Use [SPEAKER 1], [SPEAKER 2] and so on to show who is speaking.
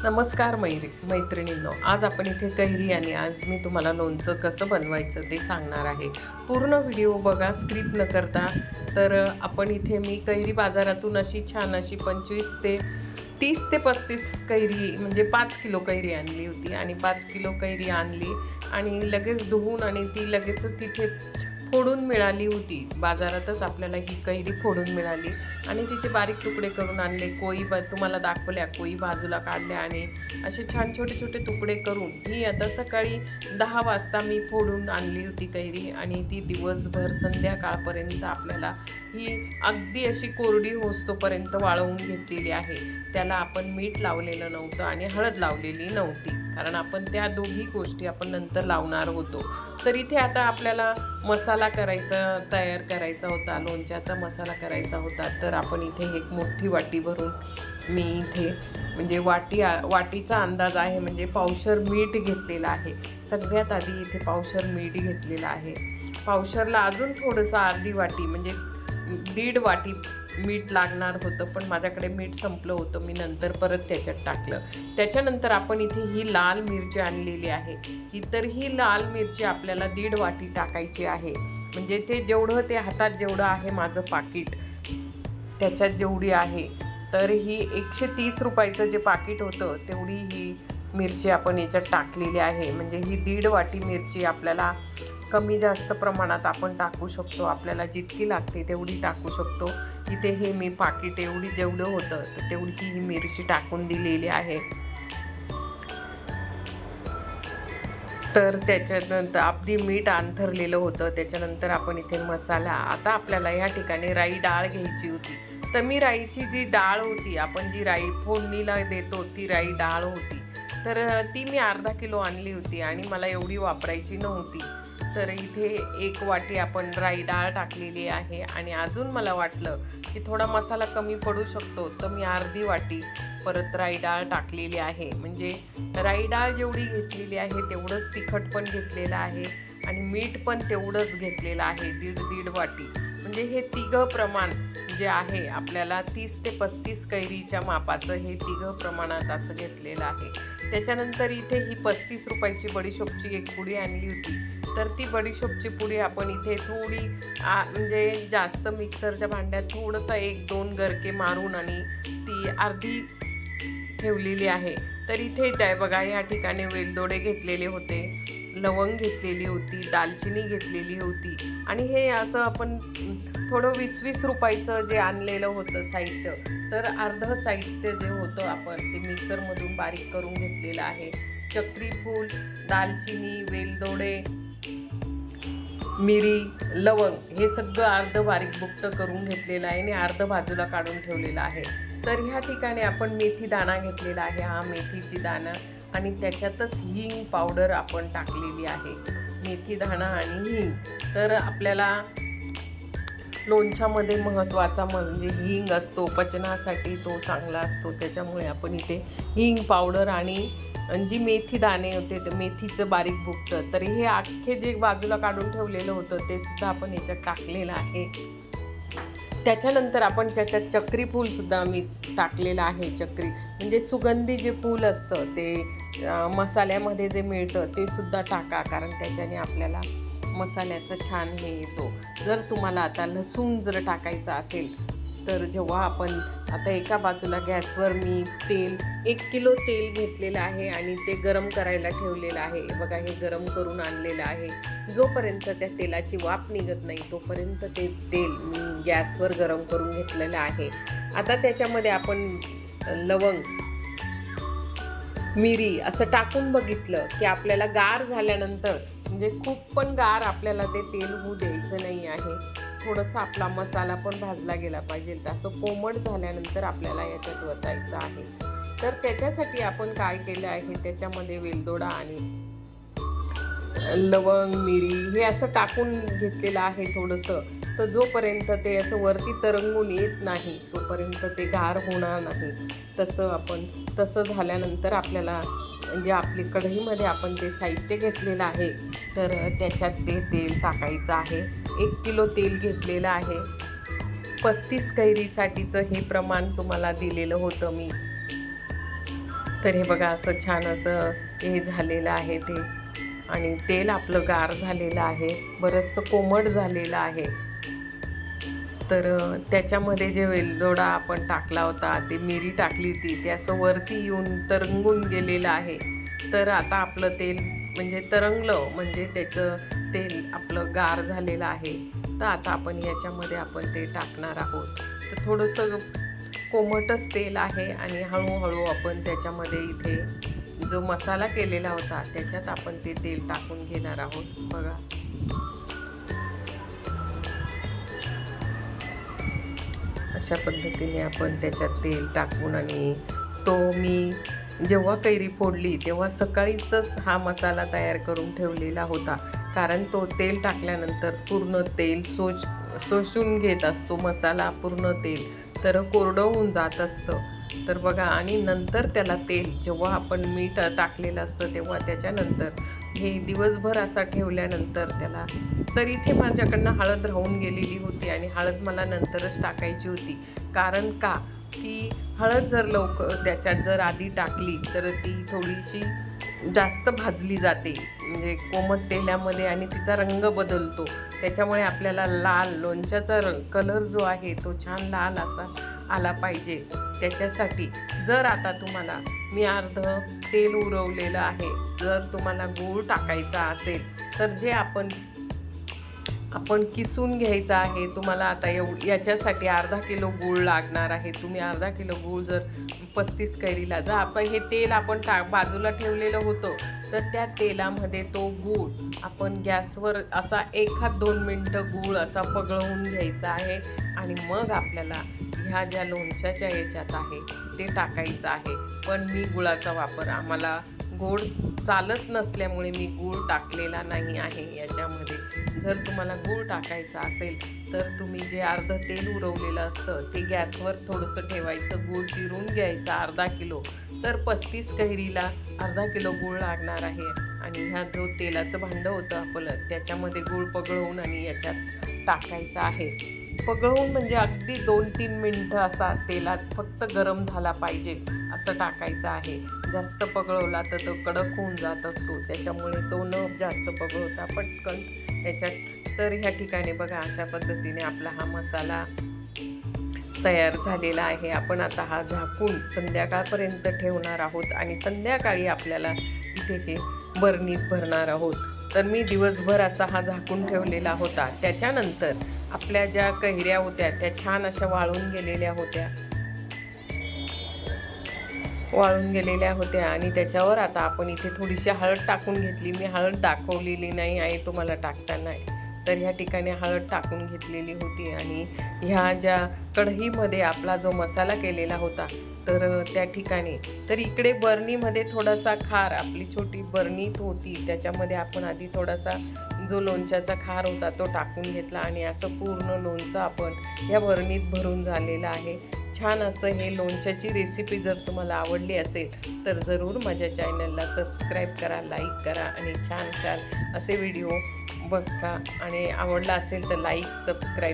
[SPEAKER 1] नमस्कार मैत्रिणींनो, आज आपण इथे कैरी आणि आज मी तुम्हाला लोणचं कसं बनवायचं ते सांगणार आहे. पूर्ण व्हिडिओ बघा, स्किप न करता. तर आपण इथे मी कैरी बाजारातून अशी छान अशी 25 ते 30 ते 35 कैरी म्हणजे 5 किलो कैरी आणली होती आणि 5 किलो कैरी आणली आणि लगेच धुवून आणि ती लगेचच तिथे फोडून मिळाली होती. बाजारातच आपल्याला ही कैरी फोडून मिळाली आणि तिचे बारीक तुकडे करून आणले. तुम्हाला दाखवल्या, कोई बाजूला काढल्या आणि असे छान छोटे छोटे तुकडे करून ही आता सकाळी 10 वाजता मी फोडून आणली होती कैरी आणि ती दिवसभर संध्याकाळपर्यंत आपल्याला ही अगदी अशी कोरडी होस्तोपर्यंत वाळवून घेतलेली आहे. त्याला आपण मीठ लावलेलं नव्हतं आणि हळद लावलेली नव्हती, कारण आपण त्या दोघी गोष्टी आपण नंतर लावणार होतो. तर इथे आता आपल्याला मसाला तयार करायचा होता, लोणच्याचा मसाला करायचा होता. तर आपण इथे एक मोठी वाटी भरून मी इथे म्हणजे वाटीचा अंदाज आहे म्हणजे पावशर मीठ घेतलेलं आहे. सगळ्यात आधी इथे पावशर मीठ घेतलेलं आहे. पावशरला अजून थोडंसं अर्धी वाटी म्हणजे 1.5 वाटी मीठ लागणार होतं, पण माझ्याकडे मीठ संपलं होतं. मी नंतर परत त्याच्यात टाकलं. त्याच्यानंतर आपण इथे ही लाल मिरची आणलेली आहे. ही लाल मिरची आपल्याला 1.5 वाटी टाकायची आहे. म्हणजे ते हातात जेवढं आहे माझं पाकीट त्याच्यात जेवढी आहे, तर ही 130 रुपयाचं जे पाकीट होतं तेवढी ही मिरची आपण याच्यात टाकलेली आहे. म्हणजे ही 1.5 वाटी मिरची आपल्याला कमी जास्त प्रमाणात आपण टाकू शकतो. आपल्याला जितकी लागते तेवढी टाकू शकतो. इथे हे मी पाकीट जेवढं होतं तर तेवढी ही मिरची टाकून दिलेली आहे. तर त्याच्यानंतर आपली मीठ अंथरलेलं होतं. त्याच्यानंतर आपण इथे मसाला, आता आपल्याला या ठिकाणी राई डाळ घ्यायची होती. तर मी राईची जी डाळ होती, आपण जी राई फोडणीला देतो ती राई डाळ होती. तर ती मी अर्धा किलो आणली होती आणि मला एवढी वापरायची नव्हती. तर इथे 1 वाटी आपण राई डाळ टाकलेली आहे आणि अजून मला वाटलं की थोडा मसाला कमी पडू शकतो, तर मी अर्धी वाटी परत राई डाळ टाकलेली आहे. म्हणजे राई डाळ जेवढी घेतलेली आहे तेवढंच तिखट पण घेतलेलं आहे आणि मीठ पण तेवढंच घेतलेलं आहे, 1.5 वाटी. म्हणजे हे तिघं प्रमाण जे आहे आपल्याला 30 ते 35 कैरीच्या मापाचं हे तिघं प्रमाणात असं घेतलेलं आहे. त्याच्यानंतर इथे ही 35 रुपयाची बडीशोपची एक पुडी आणली होती. तर ती बडीशोपची पुडी आपण इथे थोडी म्हणजे जास्त मिक्सरच्या भांड्यात थोडंसं 1-2 गरके मारून आणि ती अर्धी ठेवलेली आहे. तर इथे काय बघा, या ठिकाणी वेलदोडे घेतलेले होते, लवंग घेतलेली होती, दालचिनी घेतलेली होती आणि हे असं आपण थोडं 20-20 रुपयाचं जे आणलेलं होतं साहित्य, तर अर्धं साहित्य जे होतं आपण ते मिक्सरमधून बारीक करून घेतलेलं आहे. चक्री फूल, दालचिनी, वेलदोडे, मिरी, लवंग हे सगळं अर्धं बारीक बुक्क करून घेतलेलं आहे आणि अर्धं बाजूला काढून ठेवलेलं आहे. तर ह्या ठिकाणी आपण मेथी दाणा घेतलेला आहे, हा मेथीची दाणा आणि त्याच्यातच हिंग पावडर आपण टाकलेली आहे. मेथी दाणा आणि हिंग. तर आपल्याला लोणच्यामध्ये महत्त्वाचा म्हणजे हिंग असतो, पचनासाठी तो चांगला असतो. त्याच्यामुळे आपण इथे हिंग पावडर आणि जी मेथी दाणे होते ते मेथीचं बारीक बुकटं, तर हे अख्खे जे बाजूला काढून ठेवलेलं होतं ते सुद्धा आपण याच्यात टाकलेलं आहे. त्याच्यानंतर आपण त्याच्यात चक्री फूलसुद्धा मी टाकलेलं आहे. चक्री म्हणजे सुगंधी जे फूल असतं ते मसाल्यामध्ये जे मिळतं ते सुद्धा टाका, कारण त्याच्याने आपल्याला मसाल्याचं छान हे येतो. जर तुम्हाला आता लसूण जर टाकायचं असेल तर जेव्हा आपण आता एका बाजूला गॅसवर मी 1 किलो तेल घेतलेलं आहे आणि ते गरम करायला ठेवलेलं आहे. बघा, हे गरम करून आणलेलं आहे. जोपर्यंत त्या तेलाची वाफ निघत नाही तोपर्यंत ते तेल मी गॅसवर गरम करून घेतलेलं आहे. आता त्याच्यामध्ये आपण लवंग, मिरी असं टाकून बघितलं की आपल्याला गार झाल्यानंतर, म्हणजे खूप पण गार आपल्याला ते तेल होऊ द्यायचं नाही आहे. थोडंसं आपला मसाला पण भाजला गेला पाहिजे. असं कोमट झाल्यानंतर आपल्याला याच्यात वतायचं आहे. तर त्याच्यासाठी आपण काय केलं आहे, त्याच्यामध्ये वेलदोडा आणि लवंग, मिरी हे असं टाकून घेतलेलं आहे थोडंसं. तर जोपर्यंत ते असं वरती तरंगून येत नाही तोपर्यंत ते गार होणार नाही. तसं झाल्यानंतर आपल्याला म्हणजे आपली कढईमध्ये आपण ते साहित्य घेतलेलं आहे तर त्याच्यात ते तेल टाकायचं आहे. 1 किलो तेल घेतलेलं आहे. 35 कैरीसाठीचं हे प्रमाण तुम्हाला दिलेलं होतं मी. तर हे बघा असं छान असं हे झालेलं आहे ते, आणि तेल आपलं गार झालेलं आहे, बरंचसं कोमट झालेलं आहे. तर त्याच्यामध्ये जे वेलदोडा आपण टाकला होता, ते मिरी टाकली होती, ते असं वरती येऊन तरंगून गेलेलं आहे. तर आता आपलं तेल म्हणजे तरंगलं म्हणजे त्याचं तेल आपलं गार झालेलं आहे. तर आता आपण याच्यामध्ये आपण ते टाकणार आहोत. तर थोडंसं कोमटच तेल आहे आणि हळूहळू आपण त्याच्यामध्ये इथे जो मसाला केलेला होता त्याच्यात आपण ते तेल टाकून घेणार आहोत. बघा अशा पद्धतीने आपण त्याच्यात तेल टाकून, आणि तो मी जेव्हा कैरी फोडली तेव्हा सकाळीच हा मसाला तयार करून ठेवलेला होता, कारण तो तेल टाकल्यानंतर पूर्ण तेल शोषून घेत असतो मसाला, पूर्ण तेल तर कोरडं होऊन जात असतं. तर बघा, आणि नंतर त्याला तेल जेव्हा आपण मीठ टाकलेलं असतं तेव्हा त्याच्यानंतर हे दिवसभर असा ठेवल्यानंतर त्याला, तर इथे माझ्याकडनं हळद राहून गेलेली होती आणि हळद मला नंतरच टाकायची होती. कारण का की हळद जर लवकर त्याच्यात जर आधी टाकली तर ती थोडीशी जास्त भाजली जाते, म्हणजे कोमट तेलामध्ये, आणि तिचा रंग बदलतो. त्याच्यामुळे आपल्याला लाल लोणच्याचा कलर जो आहे तो छान लाल असा आला पाहिजे. त्याच्यासाठी जर आता तुम्हाला मी अर्ध तेल उरवलेलं आहे, जर तुम्हाला गूळ टाकायचा असेल तर जे आपण किसून घ्यायचा आहे. तुम्हाला आता याच्यासाठी अर्धा किलो गूळ लागणार आहे. तुम्ही अर्धा किलो गूळ जर 35 कैरीला, जर आपण हे तेल आपण बाजूला ठेवलेलं होतं तर त्या तेलामध्ये तो गूळ आपण गॅसवर असा 1-2 मिनटं गूळ असा पगळवून घ्यायचा आहे, आणि मग आपल्याला ह्या ज्या लोणच्याच्या याच्यात आहे ते टाकायचं आहे. पण मी गुळाचा वापर, आम्हाला गोड चालत नसल्यामुळे मी गूळ टाकलेला नाही आहे याच्यामध्ये. जर तुम्हाला गूळ टाकायचा असेल तर तुम्ही जे अर्ध तेल उरवलेलं असतं ते गॅसवर थोडंसं ठेवायचं, गूळ चिरून घ्यायचा अर्धा किलो. तर 35 कैरीला अर्धा किलो गूळ लागणार आहे, आणि ह्या जो तेलाचं भांडं होतं आपलं त्याच्यामध्ये गूळ पगळवून आणि याच्यात टाकायचं आहे. पगळवून म्हणजे अगदी 2-3 मिनटं असा तेलात फक्त गरम झाला पाहिजे असं टाकायचं आहे. जास्त पगळवला तर तो कडक होऊन जात असतो, त्याच्यामुळे तो न जास्त पगळवता पटकन याच्यात. तर ह्या ठिकाणी बघा अशा पद्धतीने आपला हा मसाला तयार झालेला आहे. आपण आता हा झाकून संध्याकाळपर्यंत ठेवणार आहोत, आणि संध्याकाळी आपल्याला इथे हे बरणीत भरणार आहोत. तर मी दिवसभर असा हा झाकून ठेवलेला होता. त्याच्यानंतर आपल्या ज्या कैऱ्या होत्या त्या छान अशा वाळून गेलेल्या होत्या, आणि त्याच्यावर आता आपण इथे थोडीशी हळद टाकून घेतली. मी हळद दाखवलेली नाही आहे तुम्हाला टाकताना, तर ह्या ठिकाणी हळद टाकून घेतलेली होती. आणि ह्या ज्या कढईमध्ये आपला जो मसाला केलेला होता तर त्या ठिकाणी, तर इकडे बरणीमध्ये थोडासा खार, आपली छोटी बरणी होती त्याच्यामध्ये आपण आधी थोडासा जो लोणच्याचा खार होता तो टाकून घेतला, आणि असं पूर्ण लोणचं आपण ह्या बरणीत भरून झालेलं आहे. छान असं हे लोणच्याची रेसिपी जर तुम्हाला आवडली असेल तर जरूर माझ्या चॅनलला सबस्क्राईब करा, लाईक करा, आणि छान छान असे व्हिडिओ बघा. आणि आवडला असेल तर लाईक, सबस्क्राईब